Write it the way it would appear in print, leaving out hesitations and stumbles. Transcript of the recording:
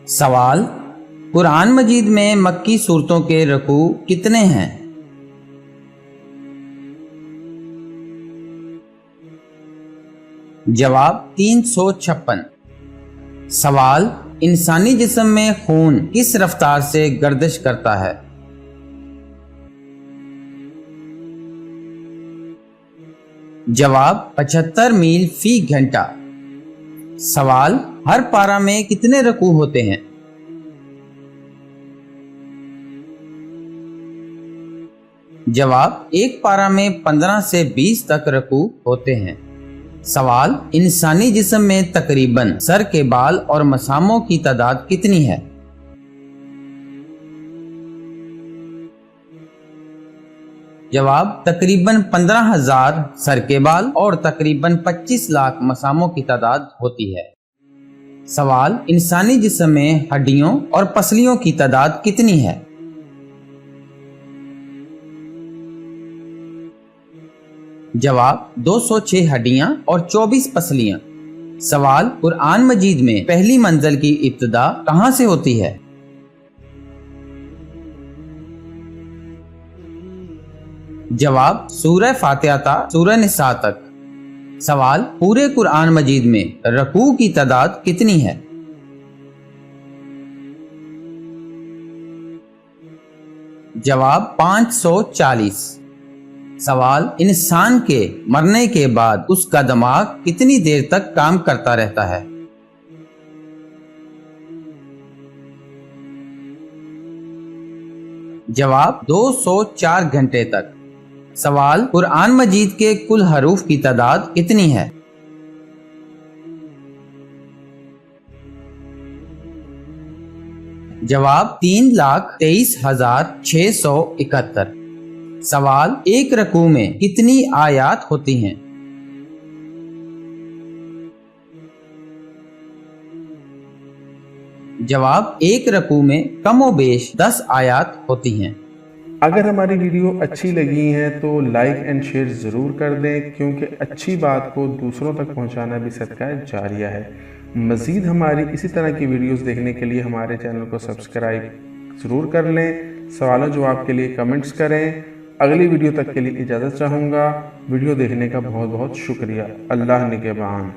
सवाल, कुरान मजीद में मक्की सूरतों के रकू कितने हैं? जवाब 356। सवाल, इंसानी जिस्म में खून किस रफ्तार से गर्दिश करता है? जवाब 75 मील फी घंटा। सवाल, हर पारा में कितने रकू होते हैं? जवाब, एक पारा में 15 से 20 तक रकू होते हैं। सवाल, इंसानी जिस्म में तकरीबन सर के बाल और मसामों की तादाद कितनी है? जवाब, तकरीबन 15,000 सर के बाल और तकरीबन 25 लाख मसामों की तादाद होती है। सवाल, इंसानी जिस्म में हड्डियों और पसलियों की तादाद कितनी है? जवाब, 206 हड्डियां और 24 पसलियां। सवाल, कुरान मजीद में पहली मंजिल की इब्तिदा कहां से होती है? जवाब, सूरह फातिहा था सूरह निसा तक। सवाल, पूरे कुरान मजीद में रकू की तादाद कितनी है? जवाब, 540। सवाल, इंसान के मरने के बाद उसका दिमाग कितनी देर तक काम करता रहता है? जवाब, 204 घंटे तक। सवाल, कुरान मजीद के कुल हरूफ की तादाद कितनी है? जवाब, 3,23,671। सवाल, एक रकू में कितनी आयात होती हैं? जवाब, एक रकू में कमोबेश 10 आयात होती हैं। अगर हमारी वीडियो अच्छी लगी है तो लाइक एंड शेयर ज़रूर कर दें, क्योंकि अच्छी बात को दूसरों तक पहुंचाना भी सदका जारिया है। मज़ीद हमारी इसी तरह की वीडियोस देखने के लिए हमारे चैनल को सब्सक्राइब ज़रूर कर लें। सवालों जवाब के लिए कमेंट्स करें। अगली वीडियो तक के लिए इजाज़त चाहूँगा। वीडियो देखने का बहुत बहुत शुक्रिया। अल्लाह निगहबान।